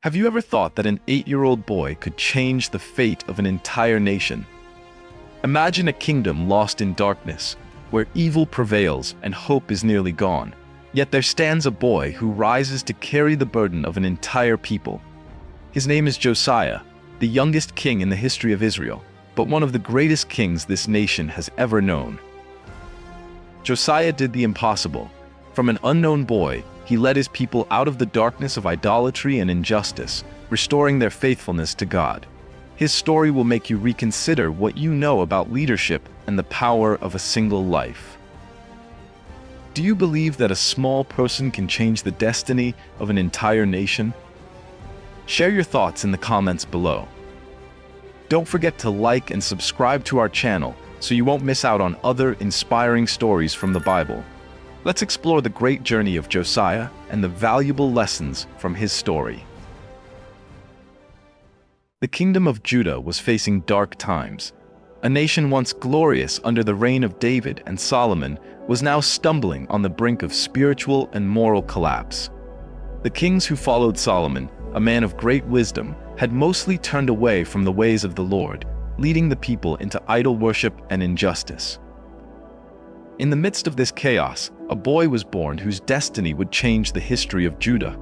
Have you ever thought that an 8-year-old boy could change the fate of an entire nation? Imagine a kingdom lost in darkness, where evil prevails and hope is nearly gone. Yet there stands a boy who rises to carry the burden of an entire people. His name is Josiah, the youngest king in the history of Israel, but one of the greatest kings this nation has ever known. Josiah did the impossible. From an unknown boy, he led his people out of the darkness of idolatry and injustice, restoring their faithfulness to God. His story will make you reconsider what you know about leadership and the power of a single life. Do you believe that a small person can change the destiny of an entire nation? Share your thoughts in the comments below. Don't forget to like and subscribe to our channel so you won't miss out on other inspiring stories from the Bible. Let's explore the great journey of Josiah and the valuable lessons from his story. The kingdom of Judah was facing dark times. A nation once glorious under the reign of David and Solomon was now stumbling on the brink of spiritual and moral collapse. The kings who followed Solomon, a man of great wisdom, had mostly turned away from the ways of the Lord, leading the people into idol worship and injustice. In the midst of this chaos, a boy was born whose destiny would change the history of Judah.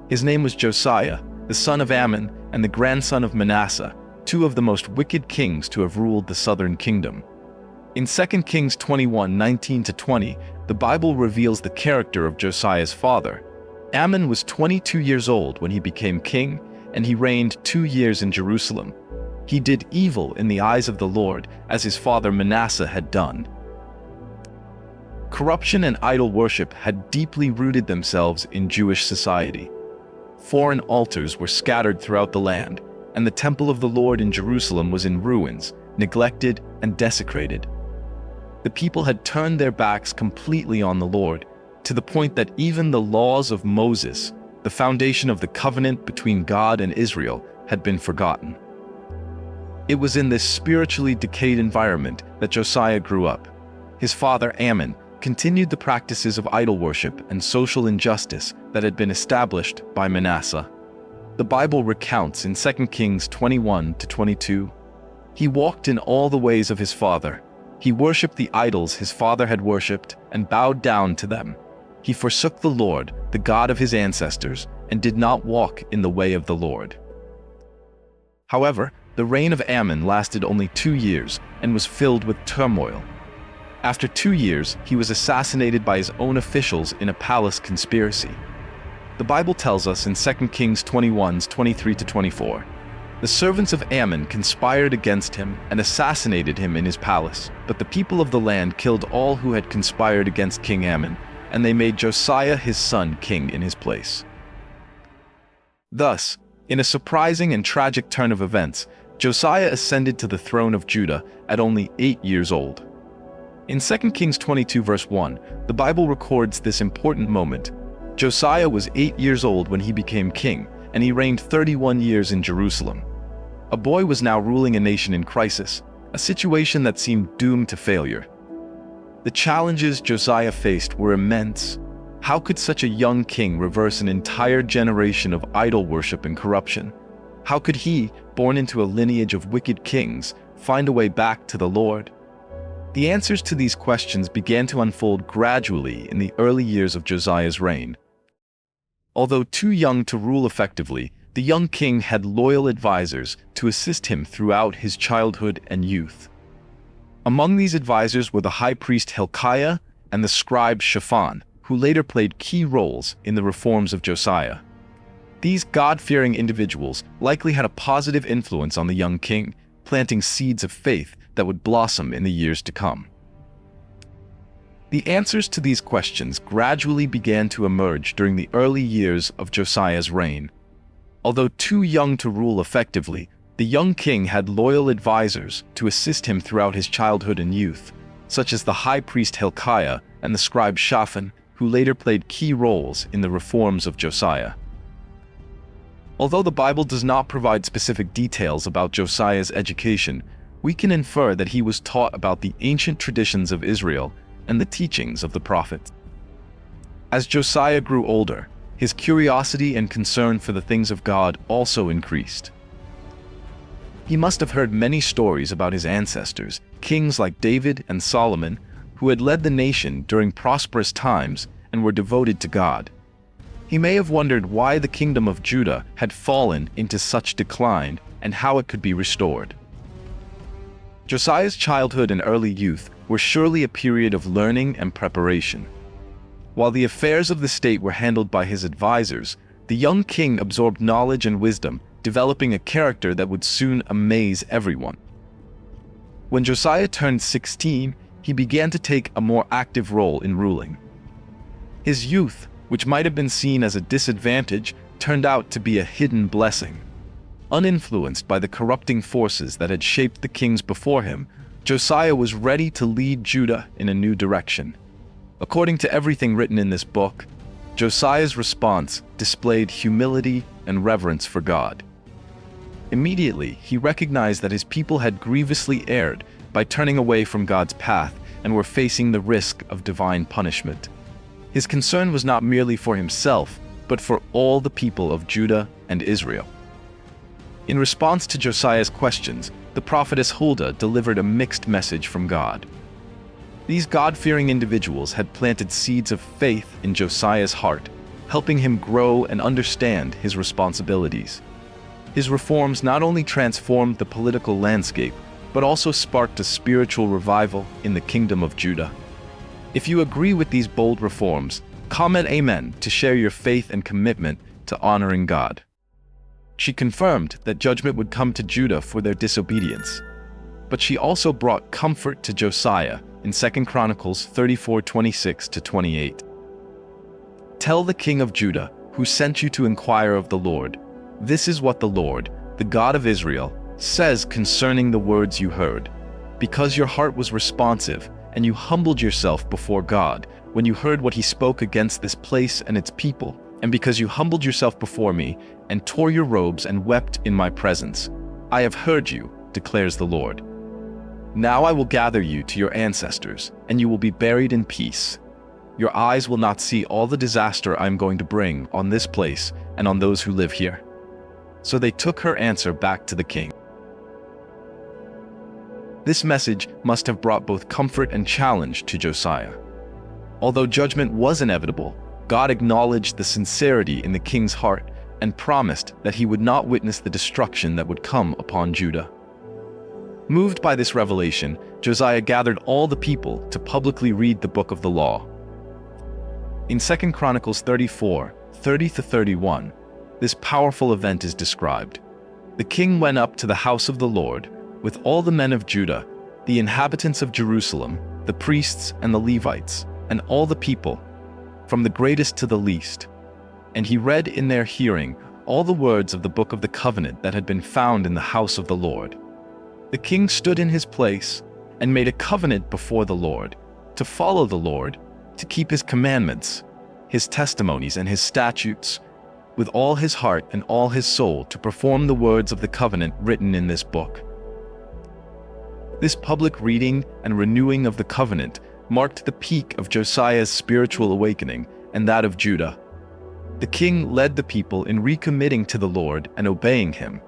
His name was Josiah, the son of Ammon and the grandson of Manasseh, two of the most wicked kings to have ruled the southern kingdom. In 2 Kings 21:19-20, the Bible reveals the character of Josiah's father. Ammon was 22 years old when he became king, and he reigned 2 years in Jerusalem. He did evil in the eyes of the Lord, as his father Manasseh had done. Corruption and idol worship had deeply rooted themselves in Jewish society. Foreign altars were scattered throughout the land, and the temple of the Lord in Jerusalem was in ruins, neglected and desecrated. The people had turned their backs completely on the Lord, to the point that even the laws of Moses, the foundation of the covenant between God and Israel, had been forgotten. It was in this spiritually decayed environment that Josiah grew up. His father Ammon continued the practices of idol worship and social injustice that had been established by Manasseh. The Bible recounts in 2 Kings 21-22, "He walked in all the ways of his father. He worshipped the idols his father had worshipped and bowed down to them. He forsook the Lord, the God of his ancestors, and did not walk in the way of the Lord." However, the reign of Ammon lasted only 2 years and was filled with turmoil. After 2 years, he was assassinated by his own officials in a palace conspiracy. The Bible tells us in 2 Kings 21:23-24, "The servants of Ammon conspired against him and assassinated him in his palace, but the people of the land killed all who had conspired against King Ammon, and they made Josiah his son king in his place." Thus, in a surprising and tragic turn of events, Josiah ascended to the throne of Judah at only 8 years old. In 2 Kings 22 verse 1, the Bible records this important moment. Josiah was 8 years old when he became king, and he reigned 31 years in Jerusalem. A boy was now ruling a nation in crisis, a situation that seemed doomed to failure. The challenges Josiah faced were immense. How could such a young king reverse an entire generation of idol worship and corruption? How could he, born into a lineage of wicked kings, find a way back to the Lord? The answers to these questions began to unfold gradually in the early years of Josiah's reign. Although too young to rule effectively, the young king had loyal advisors to assist him throughout his childhood and youth. Among these advisors were the high priest Hilkiah and the scribe Shaphan, who later played key roles in the reforms of Josiah. These God-fearing individuals likely had a positive influence on the young king, planting seeds of faith that would blossom in the years to come. The answers to these questions gradually began to emerge during the early years of Josiah's reign. Although too young to rule effectively, the young king had loyal advisors to assist him throughout his childhood and youth, such as the high priest Hilkiah and the scribe Shaphan, who later played key roles in the reforms of Josiah. Although the Bible does not provide specific details about Josiah's education, we can infer that he was taught about the ancient traditions of Israel and the teachings of the prophets. As Josiah grew older, his curiosity and concern for the things of God also increased. He must have heard many stories about his ancestors, kings like David and Solomon, who had led the nation during prosperous times and were devoted to God. He may have wondered why the kingdom of Judah had fallen into such decline and how it could be restored. Josiah's childhood and early youth were surely a period of learning and preparation. While the affairs of the state were handled by his advisors, the young king absorbed knowledge and wisdom, developing a character that would soon amaze everyone. When Josiah turned 16, he began to take a more active role in ruling. His youth, which might have been seen as a disadvantage, turned out to be a hidden blessing. Uninfluenced by the corrupting forces that had shaped the kings before him, Josiah was ready to lead Judah in a new direction. According to everything written in this book, Josiah's response displayed humility and reverence for God. Immediately, he recognized that his people had grievously erred by turning away from God's path and were facing the risk of divine punishment. His concern was not merely for himself, but for all the people of Judah and Israel. In response to Josiah's questions, the prophetess Huldah delivered a mixed message from God. These God-fearing individuals had planted seeds of faith in Josiah's heart, helping him grow and understand his responsibilities. His reforms not only transformed the political landscape, but also sparked a spiritual revival in the kingdom of Judah. If you agree with these bold reforms, comment Amen to share your faith and commitment to honoring God. She confirmed that judgment would come to Judah for their disobedience. But she also brought comfort to Josiah in 2 Chronicles 34:26-28. Tell the king of Judah, who sent you to inquire of the Lord, this is what the Lord, the God of Israel, says concerning the words you heard. Because your heart was responsive, and you humbled yourself before God when you heard what he spoke against this place and its people, and because you humbled yourself before me and tore your robes and wept in my presence, I have heard you, declares the Lord. Now I will gather you to your ancestors, and you will be buried in peace. Your eyes will not see all the disaster I am going to bring on this place and on those who live here. So they took her answer back to the king. This message must have brought both comfort and challenge to Josiah. Although judgment was inevitable, God acknowledged the sincerity in the king's heart and promised that he would not witness the destruction that would come upon Judah. Moved by this revelation, Josiah gathered all the people to publicly read the book of the law. In 2 Chronicles 34:30-31, this powerful event is described. The king went up to the house of the Lord with all the men of Judah, the inhabitants of Jerusalem, the priests and the Levites, and all the people, from the greatest to the least. And he read in their hearing all the words of the book of the covenant that had been found in the house of the Lord. The king stood in his place and made a covenant before the Lord, to follow the Lord, to keep his commandments, his testimonies and his statutes, with all his heart and all his soul, to perform the words of the covenant written in this book. This public reading and renewing of the covenant marked the peak of Josiah's spiritual awakening and that of Judah. The king led the people in recommitting to the Lord and obeying him.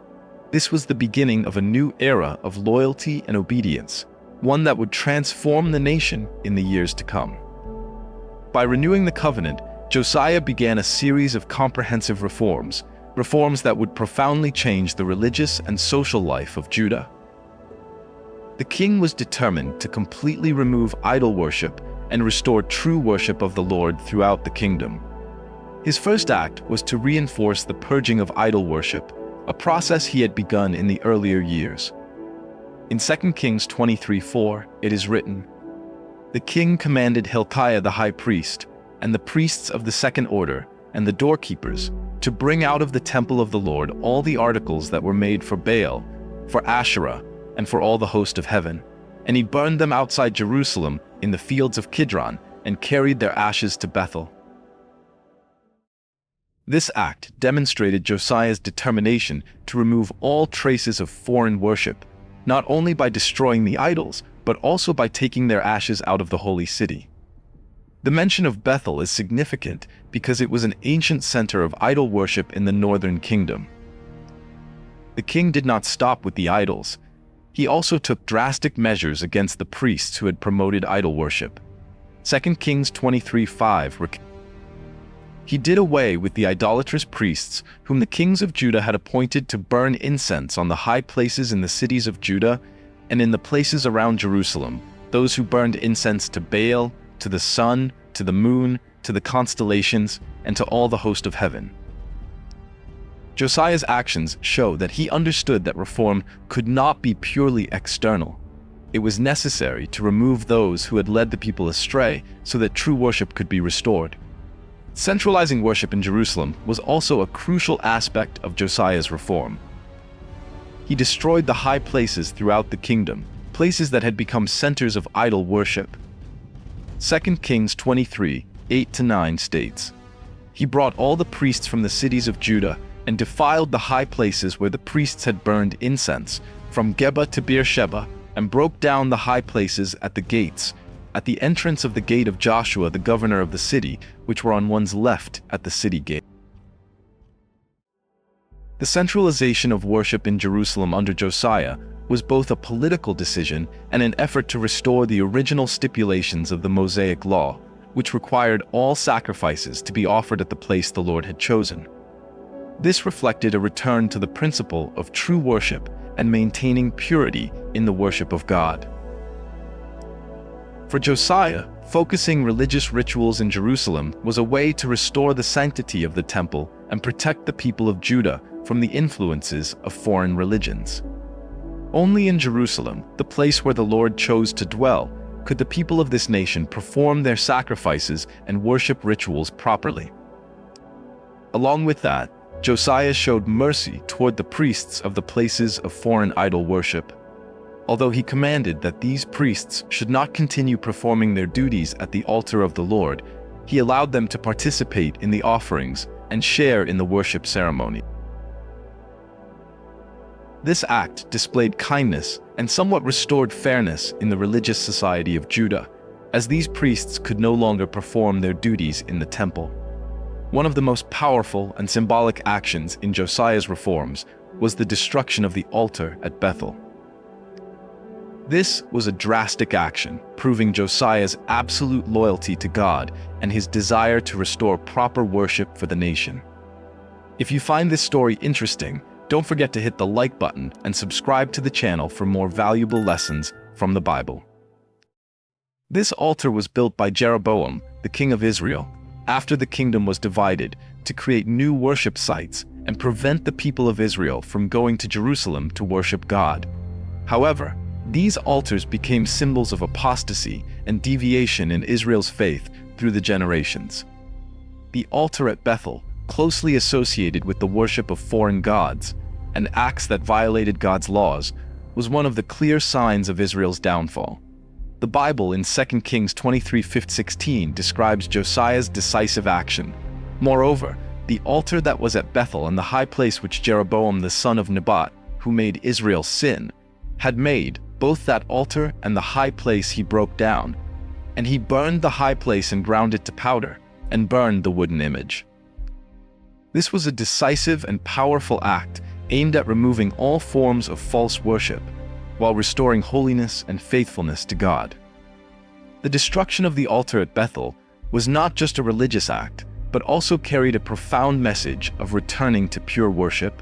This was the beginning of a new era of loyalty and obedience, one that would transform the nation in the years to come. By renewing the covenant, Josiah began a series of comprehensive reforms that would profoundly change the religious and social life of Judah. The king was determined to completely remove idol worship and restore true worship of the Lord throughout the kingdom. His first act was to reinforce the purging of idol worship, a process he had begun in the earlier years. In 2 Kings 23:4, it is written, "The king commanded Hilkiah the high priest, and the priests of the second order, and the doorkeepers, to bring out of the temple of the Lord all the articles that were made for Baal, for Asherah, and for all the host of heaven. And he burned them outside Jerusalem in the fields of Kidron, and carried their ashes to Bethel." This act demonstrated Josiah's determination to remove all traces of foreign worship, not only by destroying the idols, but also by taking their ashes out of the holy city. The mention of Bethel is significant because it was an ancient center of idol worship in the northern kingdom. The king did not stop with the idols. He also took drastic measures against the priests who had promoted idol worship. 2 Kings 23:5. He did away with the idolatrous priests whom the kings of Judah had appointed to burn incense on the high places in the cities of Judah and in the places around Jerusalem, those who burned incense to Baal, to the sun, to the moon, to the constellations, and to all the host of heaven. Josiah's actions show that he understood that reform could not be purely external. It was necessary to remove those who had led the people astray so that true worship could be restored. Centralizing worship in Jerusalem was also a crucial aspect of Josiah's reform. He destroyed the high places throughout the kingdom, places that had become centers of idol worship. 2 Kings 23:8-9 states, "He brought all the priests from the cities of Judah and defiled the high places where the priests had burned incense, from Geba to Beersheba, and broke down the high places at the gates, at the entrance of the gate of Joshua the governor of the city, which were on one's left at the city gate." The centralization of worship in Jerusalem under Josiah was both a political decision and an effort to restore the original stipulations of the Mosaic Law, which required all sacrifices to be offered at the place the Lord had chosen. This reflected a return to the principle of true worship and maintaining purity in the worship of God. For Josiah, focusing religious rituals in Jerusalem was a way to restore the sanctity of the temple and protect the people of Judah from the influences of foreign religions. Only in Jerusalem, the place where the Lord chose to dwell, could the people of this nation perform their sacrifices and worship rituals properly. Along with that, Josiah showed mercy toward the priests of the places of foreign idol worship. Although he commanded that these priests should not continue performing their duties at the altar of the Lord, he allowed them to participate in the offerings and share in the worship ceremony. This act displayed kindness and somewhat restored fairness in the religious society of Judah, as these priests could no longer perform their duties in the temple. One of the most powerful and symbolic actions in Josiah's reforms was the destruction of the altar at Bethel. This was a drastic action, proving Josiah's absolute loyalty to God and his desire to restore proper worship for the nation. If you find this story interesting, don't forget to hit the like button and subscribe to the channel for more valuable lessons from the Bible. This altar was built by Jeroboam, the king of Israel, after the kingdom was divided, to create new worship sites and prevent the people of Israel from going to Jerusalem to worship God. However, these altars became symbols of apostasy and deviation in Israel's faith through the generations. The altar at Bethel, closely associated with the worship of foreign gods and acts that violated God's laws, was one of the clear signs of Israel's downfall. The Bible in 2 Kings 23:16 describes Josiah's decisive action. Moreover, the altar that was at Bethel and the high place which Jeroboam the son of Nebat, who made Israel sin, had made, both that altar and the high place he broke down, and he burned the high place and ground it to powder, and burned the wooden image. This was a decisive and powerful act aimed at removing all forms of false worship, while restoring holiness and faithfulness to God. The destruction of the altar at Bethel was not just a religious act, but also carried a profound message of returning to pure worship,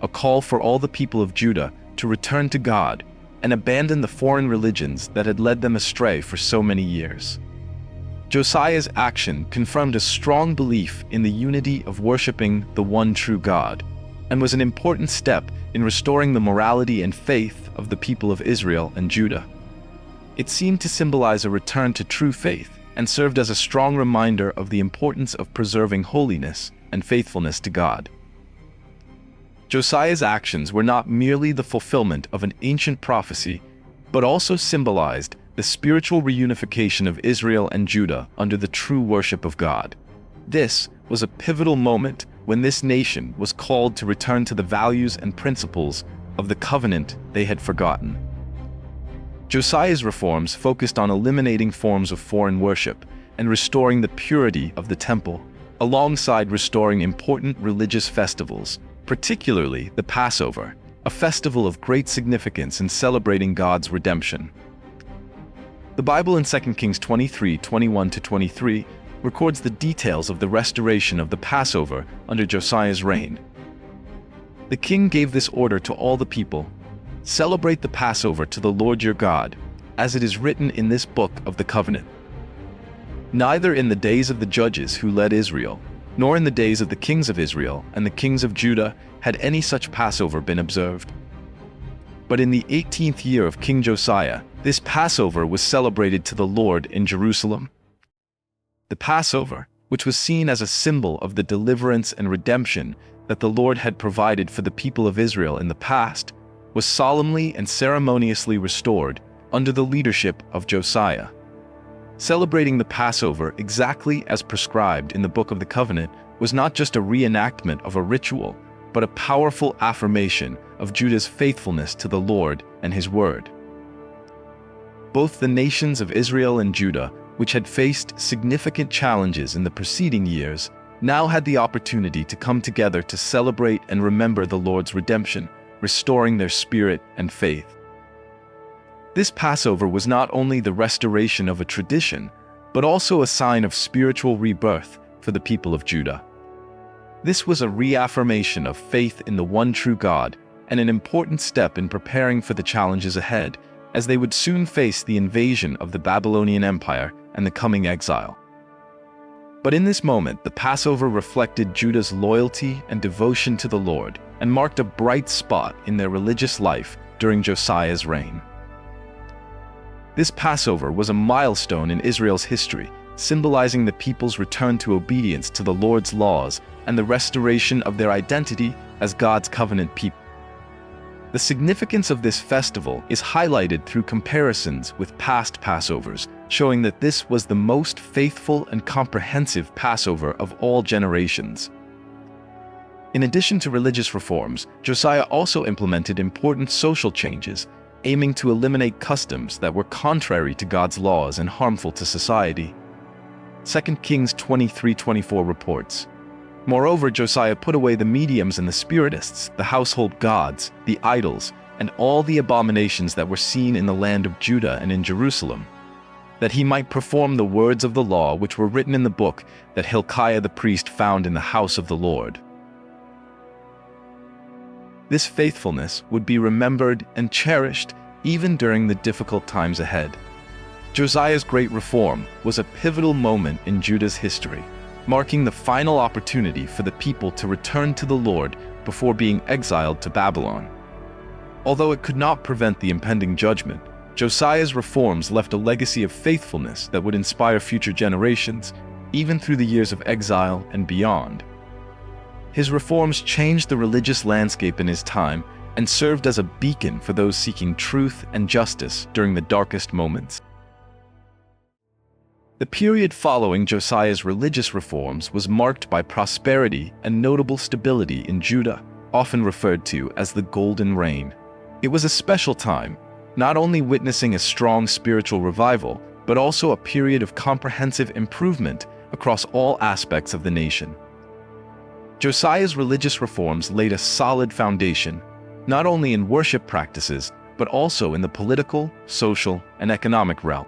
a call for all the people of Judah to return to God and abandon the foreign religions that had led them astray for so many years. Josiah's action confirmed a strong belief in the unity of worshiping the one true God, and was an important step in restoring the morality and faith of the people of Israel and Judah. It seemed to symbolize a return to true faith and served as a strong reminder of the importance of preserving holiness and faithfulness to God. Josiah's actions were not merely the fulfillment of an ancient prophecy, but also symbolized the spiritual reunification of Israel and Judah under the true worship of God. This was a pivotal moment when this nation was called to return to the values and principles of the covenant they had forgotten. Josiah's reforms focused on eliminating forms of foreign worship and restoring the purity of the temple, alongside restoring important religious festivals, particularly the Passover, a festival of great significance in celebrating God's redemption. The Bible in 2 Kings 23:21-23 records the details of the restoration of the Passover under Josiah's reign. The king gave this order to all the people: "Celebrate the Passover to the Lord your God, as it is written in this book of the covenant." Neither in the days of the judges who led Israel, nor in the days of the kings of Israel and the kings of Judah had any such Passover been observed. But in the 18th year of King Josiah, this Passover was celebrated to the Lord in Jerusalem. The Passover, which was seen as a symbol of the deliverance and redemption that the Lord had provided for the people of Israel in the past, was solemnly and ceremoniously restored under the leadership of Josiah. Celebrating the Passover exactly as prescribed in the Book of the Covenant was not just a reenactment of a ritual, but a powerful affirmation of Judah's faithfulness to the Lord and His Word. Both the nations of Israel and Judah, which had faced significant challenges in the preceding years, now had the opportunity to come together to celebrate and remember the Lord's redemption, restoring their spirit and faith. This Passover was not only the restoration of a tradition, but also a sign of spiritual rebirth for the people of Judah. This was a reaffirmation of faith in the one true God and an important step in preparing for the challenges ahead, as they would soon face the invasion of the Babylonian Empire and the coming exile. But in this moment, the Passover reflected Judah's loyalty and devotion to the Lord and marked a bright spot in their religious life during Josiah's reign. This Passover was a milestone in Israel's history, symbolizing the people's return to obedience to the Lord's laws and the restoration of their identity as God's covenant people. The significance of this festival is highlighted through comparisons with past Passovers, showing that this was the most faithful and comprehensive Passover of all generations. In addition to religious reforms, Josiah also implemented important social changes, aiming to eliminate customs that were contrary to God's laws and harmful to society. 2 Kings 23:24 reports, "Moreover, Josiah put away the mediums and the spiritists, the household gods, the idols, and all the abominations that were seen in the land of Judah and in Jerusalem, that he might perform the words of the law which were written in the book that Hilkiah the priest found in the house of the Lord." This faithfulness would be remembered and cherished even during the difficult times ahead. Josiah's great reform was a pivotal moment in Judah's history, marking the final opportunity for the people to return to the Lord before being exiled to Babylon. Although it could not prevent the impending judgment, Josiah's reforms left a legacy of faithfulness that would inspire future generations, even through the years of exile and beyond. His reforms changed the religious landscape in his time and served as a beacon for those seeking truth and justice during the darkest moments. The period following Josiah's religious reforms was marked by prosperity and notable stability in Judah, often referred to as the Golden Reign. It was a special time, not only witnessing a strong spiritual revival, but also a period of comprehensive improvement across all aspects of the nation. Josiah's religious reforms laid a solid foundation, not only in worship practices, but also in the political, social, and economic realm.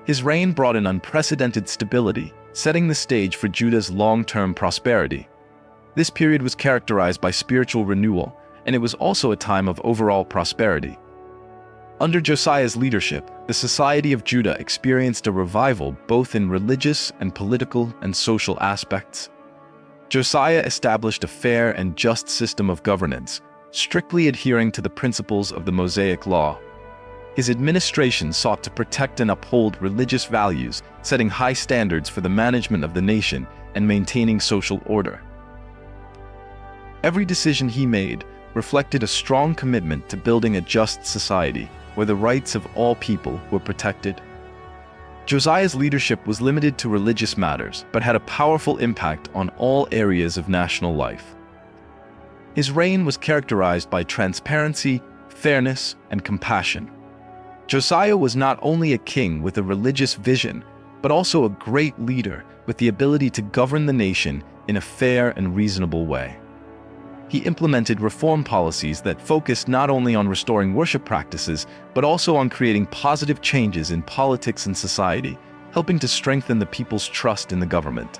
His reign brought an unprecedented stability, setting the stage for Judah's long-term prosperity. This period was characterized by spiritual renewal, and it was also a time of overall prosperity. Under Josiah's leadership, the society of Judah experienced a revival both in religious and political and social aspects. Josiah established a fair and just system of governance, strictly adhering to the principles of the Mosaic Law. His administration sought to protect and uphold religious values, setting high standards for the management of the nation and maintaining social order. Every decision he made reflected a strong commitment to building a just society where the rights of all people were protected. Josiah's leadership was limited to religious matters, but had a powerful impact on all areas of national life. His reign was characterized by transparency, fairness, and compassion. Josiah was not only a king with a religious vision, but also a great leader with the ability to govern the nation in a fair and reasonable way. He implemented reform policies that focused not only on restoring worship practices, but also on creating positive changes in politics and society, helping to strengthen the people's trust in the government.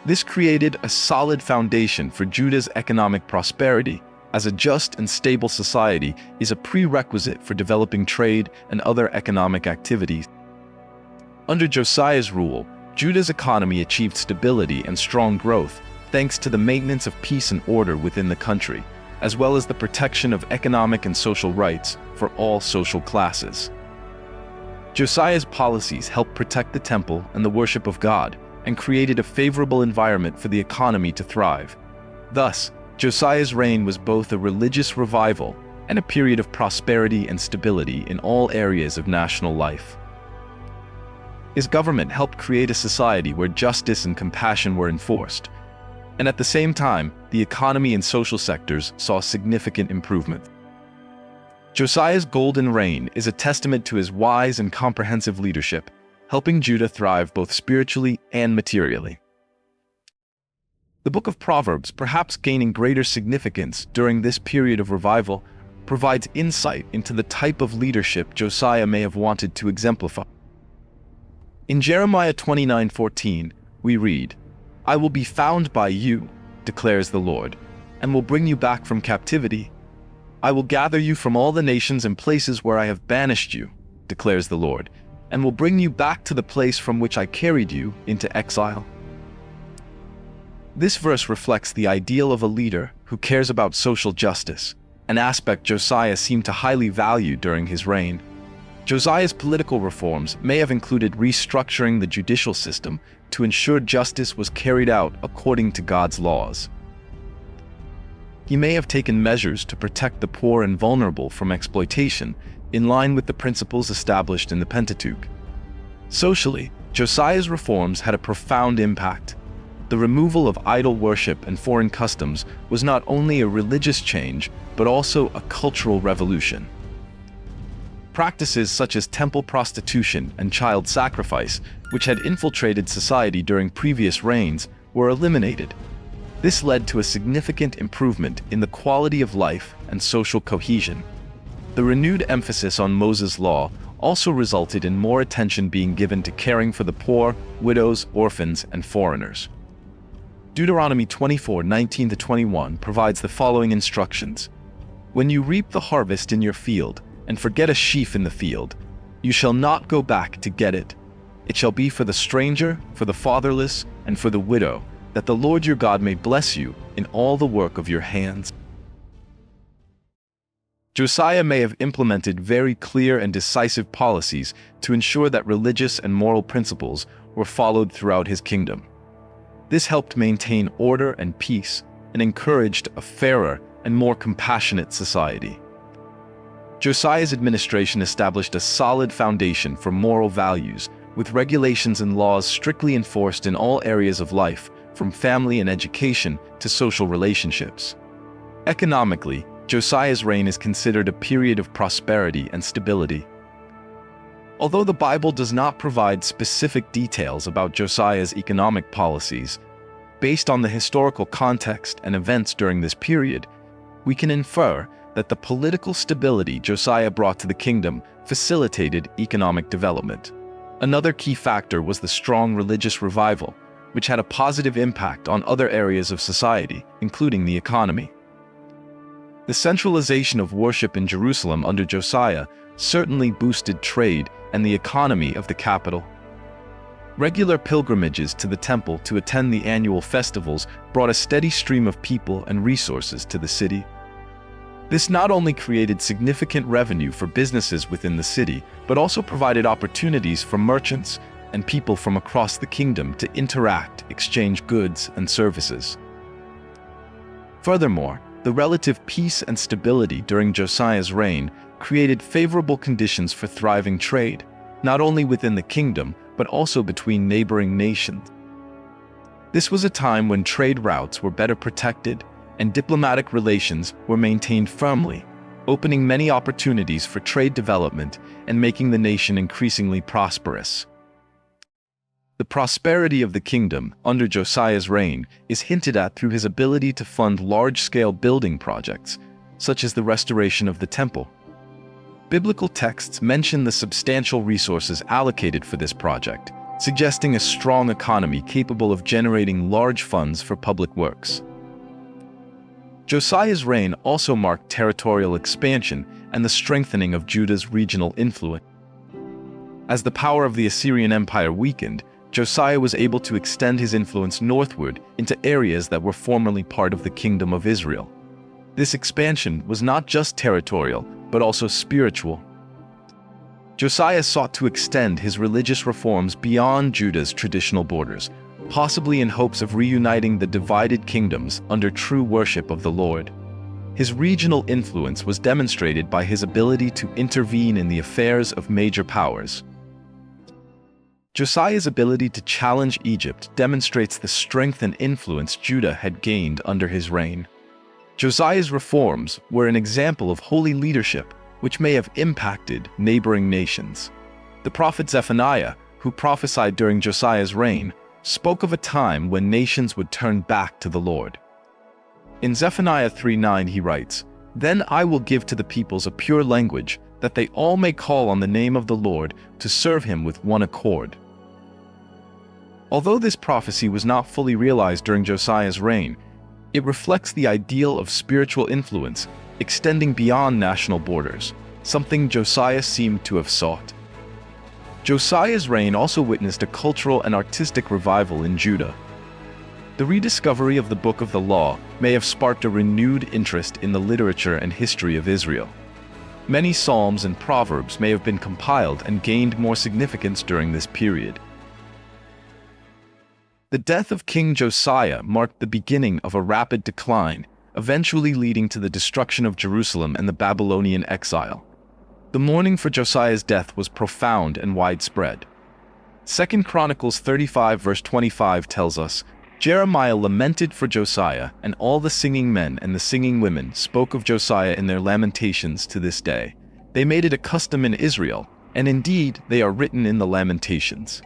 This created a solid foundation for Judah's economic prosperity, as a just and stable society is a prerequisite for developing trade and other economic activities. Under Josiah's rule, Judah's economy achieved stability and strong growth, thanks to the maintenance of peace and order within the country, as well as the protection of economic and social rights for all social classes. Josiah's policies helped protect the temple and the worship of God, and created a favorable environment for the economy to thrive. Thus, Josiah's reign was both a religious revival and a period of prosperity and stability in all areas of national life. His government helped create a society where justice and compassion were enforced, and at the same time, the economy and social sectors saw significant improvement. Josiah's golden reign is a testament to his wise and comprehensive leadership, helping Judah thrive both spiritually and materially. The book of Proverbs, perhaps gaining greater significance during this period of revival, provides insight into the type of leadership Josiah may have wanted to exemplify. In Jeremiah 29:14, we read, "I will be found by you, declares the Lord, and will bring you back from captivity. I will gather you from all the nations and places where I have banished you, declares the Lord, and will bring you back to the place from which I carried you into exile." This verse reflects the ideal of a leader who cares about social justice, an aspect Josiah seemed to highly value during his reign. Josiah's political reforms may have included restructuring the judicial system to ensure justice was carried out according to God's laws. He may have taken measures to protect the poor and vulnerable from exploitation, in line with the principles established in the Pentateuch. Socially, Josiah's reforms had a profound impact. The removal of idol worship and foreign customs was not only a religious change, but also a cultural revolution. Practices such as temple prostitution and child sacrifice, which had infiltrated society during previous reigns, were eliminated. This led to a significant improvement in the quality of life and social cohesion. The renewed emphasis on Moses' law also resulted in more attention being given to caring for the poor, widows, orphans, and foreigners. Deuteronomy 24:19-21 provides the following instructions. "When you reap the harvest in your field, and forget a sheaf in the field, you shall not go back to get it. It shall be for the stranger, for the fatherless, and for the widow, that the Lord your God may bless you in all the work of your hands." Josiah may have implemented very clear and decisive policies to ensure that religious and moral principles were followed throughout his kingdom. This helped maintain order and peace, and encouraged a fairer and more compassionate society. Josiah's administration established a solid foundation for moral values, with regulations and laws strictly enforced in all areas of life, from family and education to social relationships. Economically, Josiah's reign is considered a period of prosperity and stability. Although the Bible does not provide specific details about Josiah's economic policies, based on the historical context and events during this period, we can infer that the political stability Josiah brought to the kingdom facilitated economic development. Another key factor was the strong religious revival, which had a positive impact on other areas of society, including the economy. The centralization of worship in Jerusalem under Josiah certainly boosted trade and the economy of the capital. Regular pilgrimages to the temple to attend the annual festivals brought a steady stream of people and resources to the city. This not only created significant revenue for businesses within the city, but also provided opportunities for merchants and people from across the kingdom to interact, exchange goods and services. Furthermore, the relative peace and stability during Josiah's reign created favorable conditions for thriving trade, not only within the kingdom, but also between neighboring nations. This was a time when trade routes were better protected and diplomatic relations were maintained firmly, opening many opportunities for trade development and making the nation increasingly prosperous. The prosperity of the kingdom under Josiah's reign is hinted at through his ability to fund large-scale building projects, such as the restoration of the temple. Biblical texts mention the substantial resources allocated for this project, suggesting a strong economy capable of generating large funds for public works. Josiah's reign also marked territorial expansion and the strengthening of Judah's regional influence. As the power of the Assyrian Empire weakened, Josiah was able to extend his influence northward into areas that were formerly part of the Kingdom of Israel. This expansion was not just territorial, but also spiritual. Josiah sought to extend his religious reforms beyond Judah's traditional borders, possibly in hopes of reuniting the divided kingdoms under true worship of the Lord. His regional influence was demonstrated by his ability to intervene in the affairs of major powers. Josiah's ability to challenge Egypt demonstrates the strength and influence Judah had gained under his reign. Josiah's reforms were an example of holy leadership, which may have impacted neighboring nations. The prophet Zephaniah, who prophesied during Josiah's reign, spoke of a time when nations would turn back to the Lord. In Zephaniah 3:9 he writes, "Then I will give to the peoples a pure language, that they all may call on the name of the Lord to serve him with one accord." Although this prophecy was not fully realized during Josiah's reign, it reflects the ideal of spiritual influence extending beyond national borders, something Josiah seemed to have sought. Josiah's reign also witnessed a cultural and artistic revival in Judah. The rediscovery of the Book of the Law may have sparked a renewed interest in the literature and history of Israel. Many Psalms and Proverbs may have been compiled and gained more significance during this period. The death of King Josiah marked the beginning of a rapid decline, eventually leading to the destruction of Jerusalem and the Babylonian exile. The mourning for Josiah's death was profound and widespread. 2 Chronicles 35 verse 25 tells us, "Jeremiah lamented for Josiah, and all the singing men and the singing women spoke of Josiah in their lamentations to this day. They made it a custom in Israel, and indeed they are written in the Lamentations."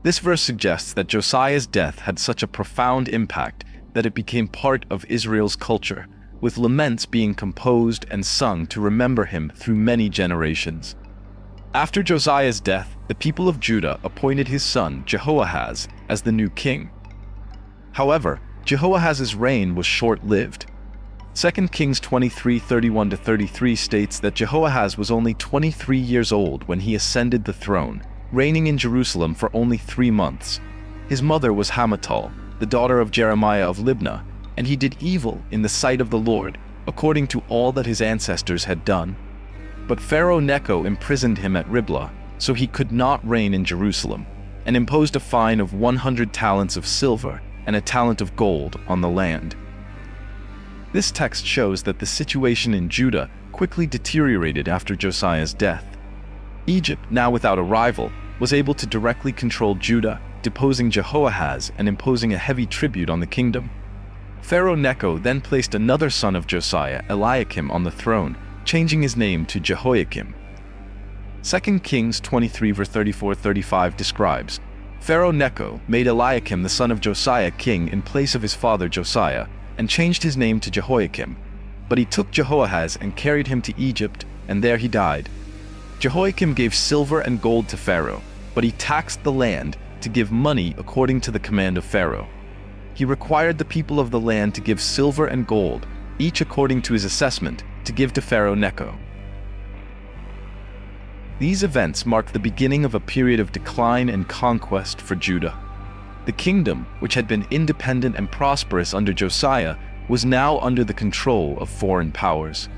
This verse suggests that Josiah's death had such a profound impact that it became part of Israel's culture, with laments being composed and sung to remember him through many generations. After Josiah's death, the people of Judah appointed his son Jehoahaz as the new king. However, Jehoahaz's reign was short-lived. 2 Kings 23:31-33 states that Jehoahaz was only 23 years old when he ascended the throne, reigning in Jerusalem for only 3 months. His mother was Hamutal, the daughter of Jeremiah of Libnah, and he did evil in the sight of the Lord, according to all that his ancestors had done. But Pharaoh Necho imprisoned him at Riblah, so he could not reign in Jerusalem, and imposed a fine of 100 talents of silver and a talent of gold on the land. This text shows that the situation in Judah quickly deteriorated after Josiah's death. Egypt, now without a rival, was able to directly control Judah, deposing Jehoahaz and imposing a heavy tribute on the kingdom. Pharaoh Necho then placed another son of Josiah, Eliakim, on the throne, changing his name to Jehoiakim. 2 Kings 23 verse 34-35 describes, "Pharaoh Necho made Eliakim the son of Josiah king in place of his father Josiah, and changed his name to Jehoiakim. But he took Jehoahaz and carried him to Egypt, and there he died. Jehoiakim gave silver and gold to Pharaoh, but he taxed the land to give money according to the command of Pharaoh. He required the people of the land to give silver and gold, each according to his assessment, to give to Pharaoh Necho." These events marked the beginning of a period of decline and conquest for Judah. The kingdom, which had been independent and prosperous under Josiah, was now under the control of foreign powers.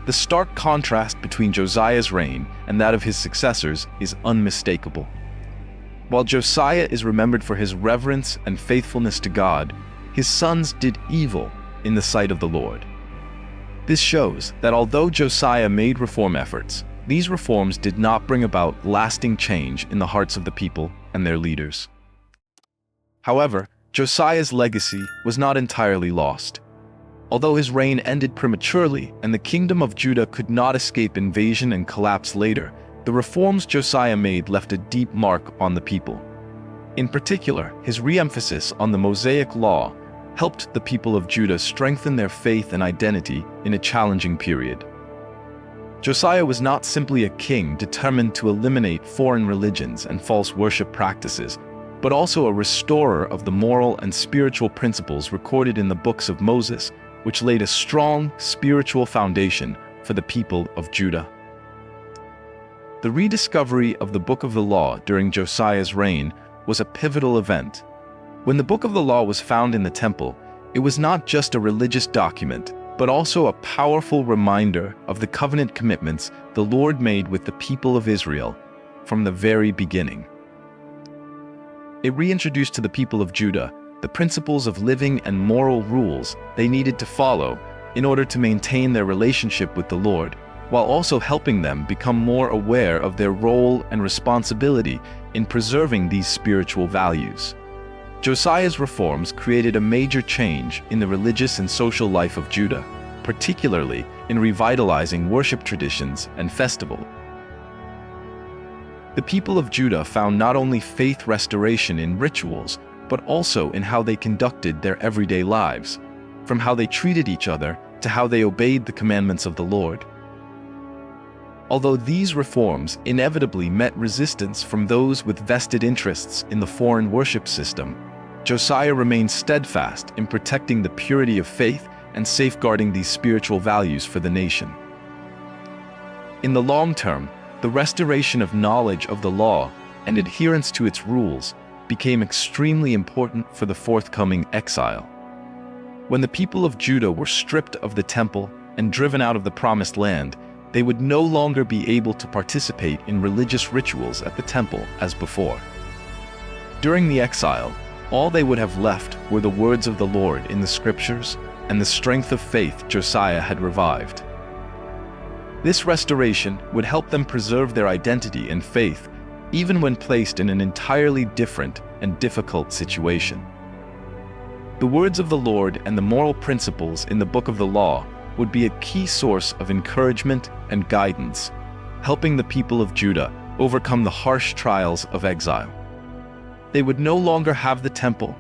The stark contrast between Josiah's reign and that of his successors is unmistakable. While Josiah is remembered for his reverence and faithfulness to God, his sons did evil in the sight of the Lord. This shows that although Josiah made reform efforts, these reforms did not bring about lasting change in the hearts of the people and their leaders. However, Josiah's legacy was not entirely lost. Although his reign ended prematurely and the kingdom of Judah could not escape invasion and collapse later, the reforms Josiah made left a deep mark on the people. In particular, his re-emphasis on the Mosaic Law helped the people of Judah strengthen their faith and identity in a challenging period. Josiah was not simply a king determined to eliminate foreign religions and false worship practices, but also a restorer of the moral and spiritual principles recorded in the books of Moses, which laid a strong spiritual foundation for the people of Judah. The rediscovery of the Book of the Law during Josiah's reign was a pivotal event. When the Book of the Law was found in the temple, it was not just a religious document, but also a powerful reminder of the covenant commitments the Lord made with the people of Israel from the very beginning. It reintroduced to the people of Judah the principles of living and moral rules they needed to follow in order to maintain their relationship with the Lord, while also helping them become more aware of their role and responsibility in preserving these spiritual values. Josiah's reforms created a major change in the religious and social life of Judah, particularly in revitalizing worship traditions and festivals. The people of Judah found not only faith restoration in rituals, but also in how they conducted their everyday lives, from how they treated each other to how they obeyed the commandments of the Lord. Although these reforms inevitably met resistance from those with vested interests in the foreign worship system, Josiah remained steadfast in protecting the purity of faith and safeguarding these spiritual values for the nation. In the long term, the restoration of knowledge of the law and adherence to its rules became extremely important for the forthcoming exile. When the people of Judah were stripped of the temple and driven out of the promised land, they would no longer be able to participate in religious rituals at the temple as before. During the exile, all they would have left were the words of the Lord in the scriptures and the strength of faith Josiah had revived. This restoration would help them preserve their identity and faith, even when placed in an entirely different and difficult situation. The words of the Lord and the moral principles in the Book of the Law would be a key source of encouragement and guidance, helping the people of Judah overcome the harsh trials of exile. They would no longer have the temple,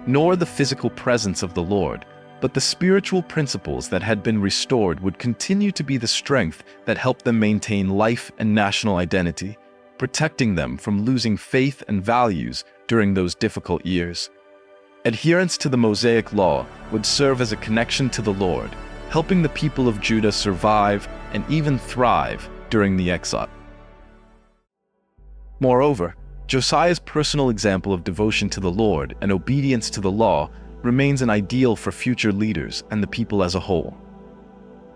nor the physical presence of the Lord, but the spiritual principles that had been restored would continue to be the strength that helped them maintain life and national identity, protecting them from losing faith and values during those difficult years. Adherence to the Mosaic Law would serve as a connection to the Lord, helping the people of Judah survive and even thrive during the exile. Moreover, Josiah's personal example of devotion to the Lord and obedience to the law remains an ideal for future leaders and the people as a whole.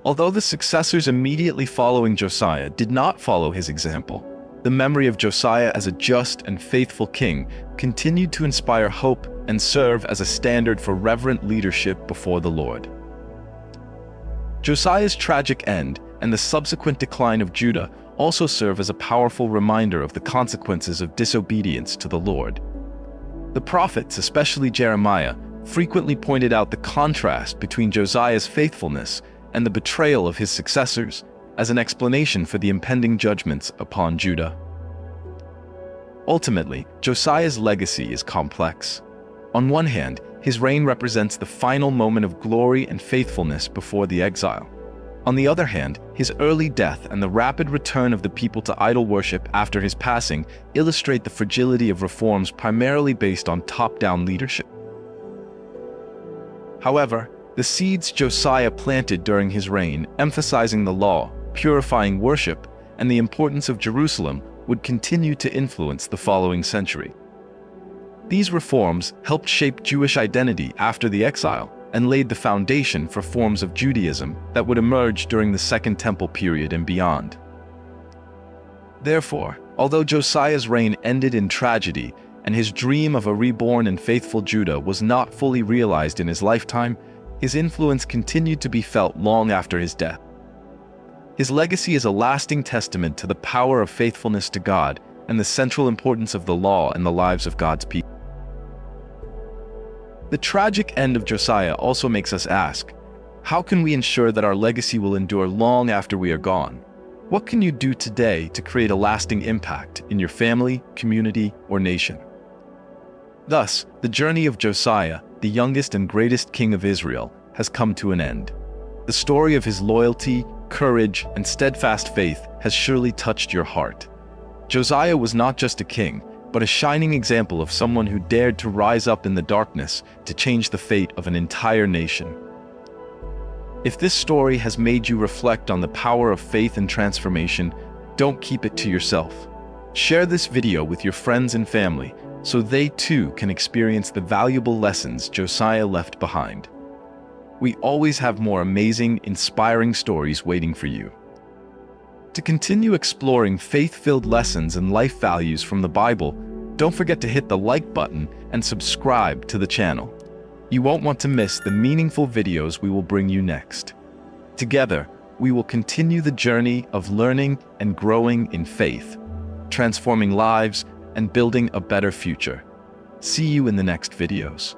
Although the successors immediately following Josiah did not follow his example, the memory of Josiah as a just and faithful king continued to inspire hope and serve as a standard for reverent leadership before the Lord. Josiah's tragic end and the subsequent decline of Judah also serve as a powerful reminder of the consequences of disobedience to the Lord. The prophets, especially Jeremiah, frequently pointed out the contrast between Josiah's faithfulness and the betrayal of his successors as an explanation for the impending judgments upon Judah. Ultimately, Josiah's legacy is complex. On one hand, his reign represents the final moment of glory and faithfulness before the exile. On the other hand, his early death and the rapid return of the people to idol worship after his passing illustrate the fragility of reforms primarily based on top-down leadership. However, the seeds Josiah planted during his reign, emphasizing the law, purifying worship, and the importance of Jerusalem, would continue to influence the following century. These reforms helped shape Jewish identity after the exile and laid the foundation for forms of Judaism that would emerge during the Second Temple period and beyond. Therefore, although Josiah's reign ended in tragedy and his dream of a reborn and faithful Judah was not fully realized in his lifetime, his influence continued to be felt long after his death. His legacy is a lasting testament to the power of faithfulness to God and the central importance of the law in the lives of God's people. The tragic end of Josiah also makes us ask, how can we ensure that our legacy will endure long after we are gone? What can you do today to create a lasting impact in your family, community, or nation? Thus, the journey of Josiah, the youngest and greatest king of Israel, has come to an end. The story of his loyalty, courage, and steadfast faith has surely touched your heart. Josiah was not just a king, but a shining example of someone who dared to rise up in the darkness to change the fate of an entire nation. If this story has made you reflect on the power of faith and transformation, don't keep it to yourself. Share this video with your friends and family so they too can experience the valuable lessons Josiah left behind. We always have more amazing, inspiring stories waiting for you. To continue exploring faith-filled lessons and life values from the Bible, don't forget to hit the like button and subscribe to the channel. You won't want to miss the meaningful videos we will bring you next. Together, we will continue the journey of learning and growing in faith, transforming lives and building a better future. See you in the next videos.